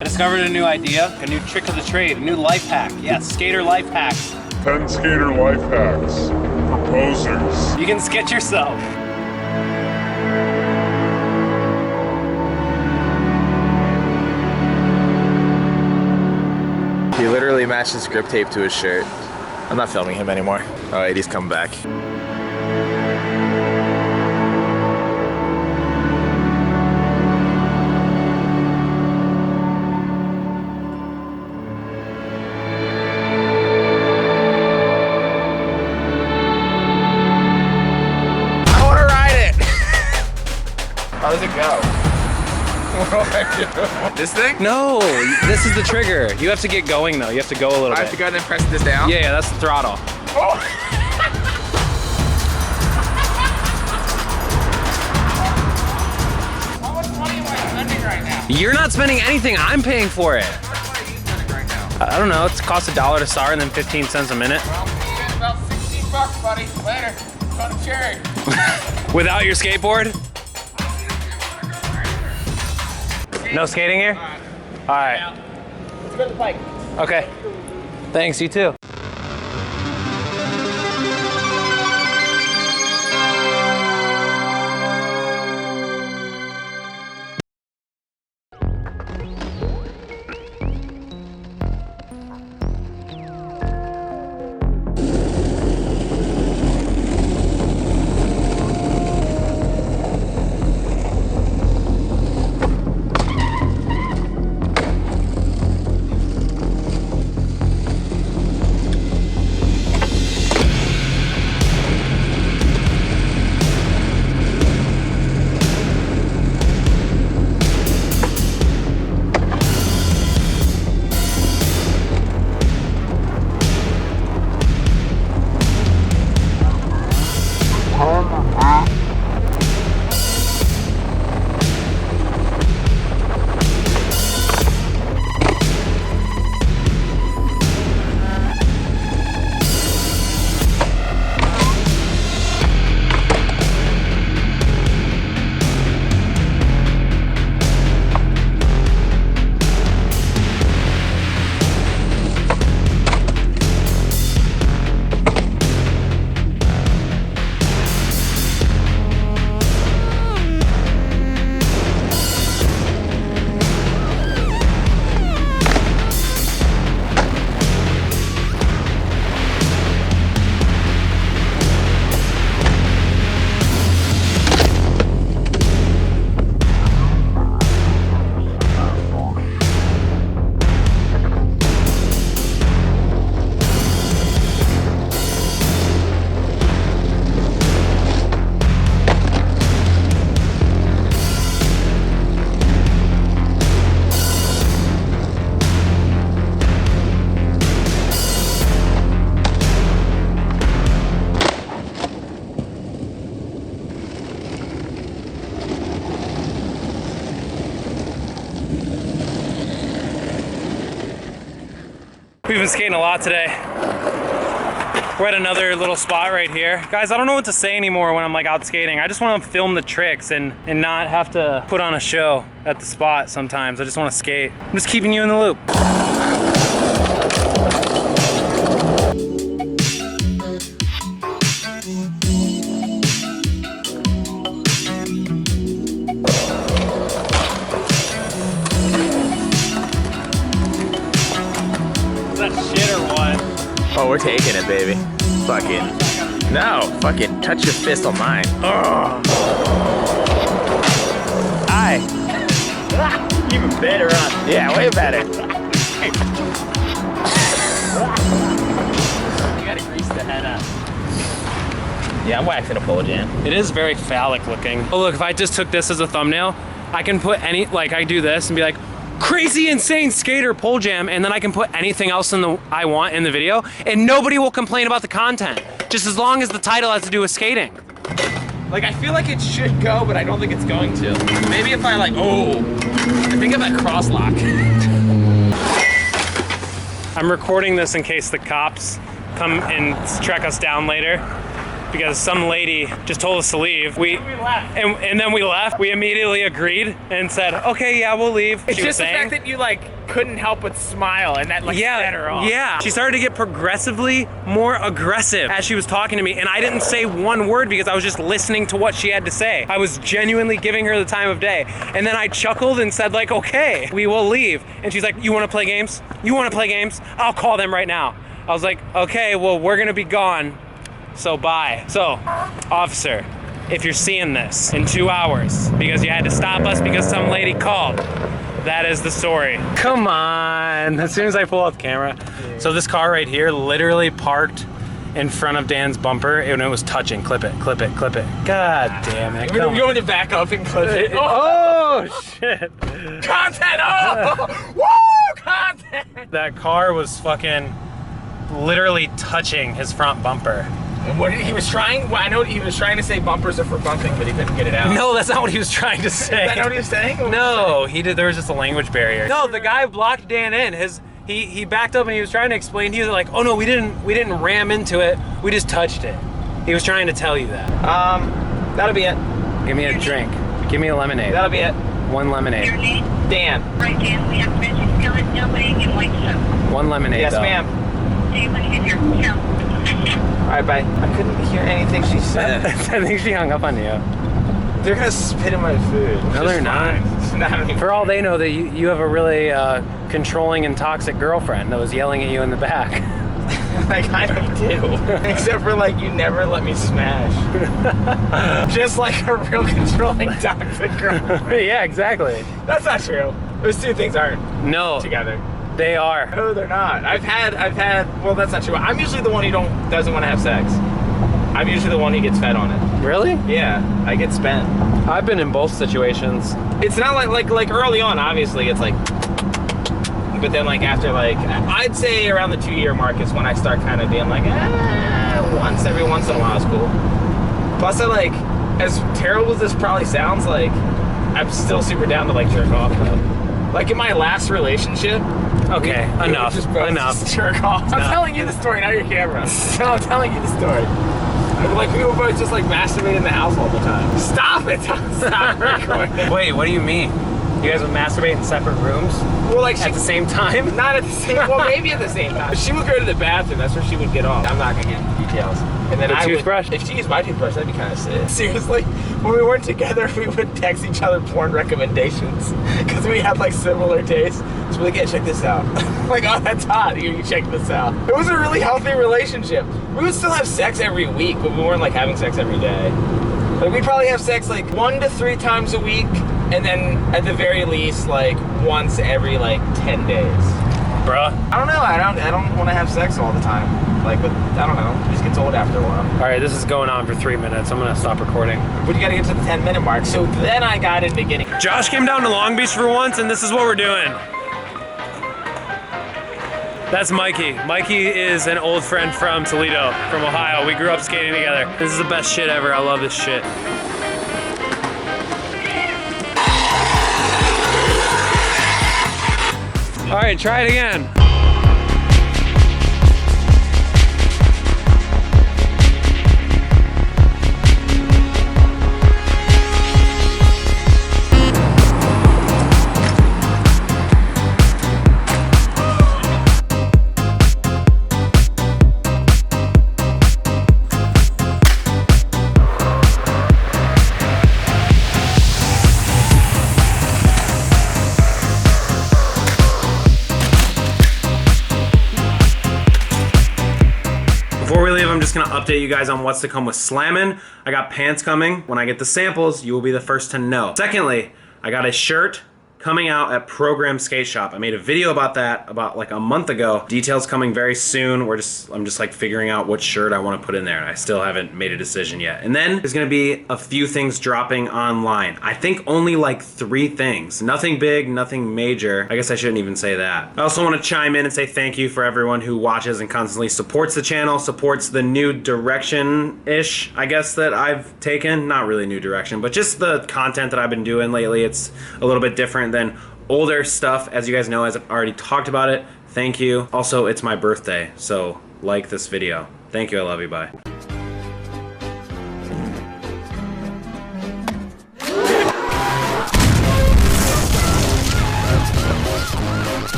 I discovered a new idea, a new trick of the trade, a new life hack. Yes, skater life hacks. 10 skater life hacks. Proposers. You can sketch yourself. He literally matched his grip tape to his shirt. I'm not filming him anymore. All right, he's come back. How does it go? This thing? No, this is the trigger. You have to get going though. You have to go a little bit. I have to go ahead and press this down? Yeah, that's the throttle. Oh. How much money am I spending right now? You're not spending anything. I'm paying for it. How much money are you spending right now? I don't know. It costs $1 to start and then 15 cents a minute. Well, you spent about 16 bucks, buddy. Later. Go to Cherry. Without your skateboard? No skating here? All right. Let's go to the bike. Okay. Thanks, you too. We've been skating a lot today. We're at another little spot right here. Guys, I don't know what to say anymore when I'm like out skating. I just want to film the tricks and not have to put on a show at the spot sometimes. I just want to skate. I'm just keeping you in the loop. Oh, we're taking it, baby. Fucking. No, fucking touch your fist on mine. Oh. Aye. Even better, huh? Yeah, way better. You gotta grease the head up. Yeah, I'm waxing a pole jam. It is very phallic looking. Oh look, if I just took this as a thumbnail, I can put any, like I do this and be like, crazy insane skater pole jam, and then I can put anything else I want in the video and nobody will complain about the content, just as long as the title has to do with skating. Like, I feel like it should go, but I don't think it's going to. Maybe if I like, oh, I think of that cross lock. I'm recording this in case the cops come and track us down later. because some lady just told us to leave. We left. And then we left. We immediately agreed and said, okay, yeah, we'll leave. It's just the fact that you like couldn't help but smile and that like set her off. Yeah. She started to get progressively more aggressive as she was talking to me, and I didn't say one word because I was just listening to what she had to say. I was genuinely giving her the time of day. And then I chuckled and said like, okay, we will leave. And she's like, you wanna play games? You wanna play games? I'll call them right now. I was like, okay, well, we're gonna be gone, so bye. So, officer, if you're seeing this in 2 hours because you had to stop us because some lady called, that is the story. Come on, as soon as I pull out the camera. So this car right here literally parked in front of Dan's bumper and it was touching. Clip it, clip it, clip it. God damn it. You're going to back up and clip it. Oh, shit. Content, oh! Woo, content! That car was fucking literally touching his front bumper. And what he was trying, well, I know he was trying to say bumpers are for bumping, but he couldn't get it out. No, that's not what he was trying to say. Is that not what he was saying? No, he did. There was just a language barrier. No, the guy blocked Dan in. He backed up and he was trying to explain. He was like, "Oh no, we didn't ram into it. We just touched it." He was trying to tell you that. That'll be it. Give me a drink. Give me a lemonade. That'll be it. One lemonade. Your name? Dan. Right, Dan. We have mentioned skillet, doubling, and white soap. One lemonade. Yes, though. ma'am. Do you want to get your count? All right, bye. I couldn't hear anything she said. I think she hung up on you. They're gonna spit in my food. No, they're not. Not. For all they know, that you have a really controlling and toxic girlfriend that was yelling at you in the back. I kind of do. Except for like you never let me smash. Just like a real controlling toxic girlfriend. Yeah, exactly. That's not true. Those two things aren't together. They are. No, they're not. I've had, well, that's not true. I'm usually the one who doesn't want to have sex. I'm usually the one who gets fed on it. Really? Yeah, I get spent. I've been in both situations. It's not like early on, obviously, it's like, but then like after like, I'd say around the 2-year mark is when I start kind of being like, every once in a while is cool. Plus I like, as terrible as this probably sounds, like, I'm still super down to like jerk off though. Like in my last relationship, okay, enough. Just jerk off. I'm telling you the story, not your camera. No, I'm telling you the story. Like we were both just like masturbating in the house all the time. Stop it! Stop recording. Wait, what do you mean? You guys would masturbate in separate rooms? Well, like at the same time? Not at the same. Well, maybe at the same time. She would go to the bathroom. That's where she would get off. I'm not gonna get into details. And then the toothbrush? If she used my toothbrush, that'd be kind of sick. Seriously, when we weren't together, we would text each other porn recommendations because we had like similar tastes. So we're like, yeah, check this out. Like, oh, that's hot. Here, you check this out. It was a really healthy relationship. We would still have sex every week, but we weren't like having sex every day. Like, we'd probably have sex like 1 to 3 times a week, and then at the very least, like once every like 10 days. Bruh. I don't know. I don't want to have sex all the time. Like, but I don't know. It just gets old after a while. All right, this is going on for 3 minutes. I'm gonna stop recording. But you gotta get to the 10-minute mark. So then I got into getting. Josh came down to Long Beach for once, and this is what we're doing. That's Mikey. Mikey is an old friend from Toledo, from Ohio. We grew up skating together. This is the best shit ever. I love this shit. All right, try it again. Before we leave, I'm just gonna update you guys on what's to come with Slammin'. I got pants coming. When I get the samples, you will be the first to know. Secondly, I got a shirt coming out at Program Skate Shop. I made a video about that about like a month ago. Details coming very soon. I'm just like figuring out what shirt I want to put in there, and I still haven't made a decision yet. And then there's gonna be a few things dropping online. I think only like 3 things. Nothing big, nothing major. I guess I shouldn't even say that. I also want to chime in and say thank you for everyone who watches and constantly supports the channel, supports the new direction-ish, I guess, that I've taken. Not really new direction, but just the content that I've been doing lately. It's a little bit different than older stuff, as you guys know, as I've already talked about it. Thank you. Also, it's my birthday, so like this video. Thank you, I love you, bye.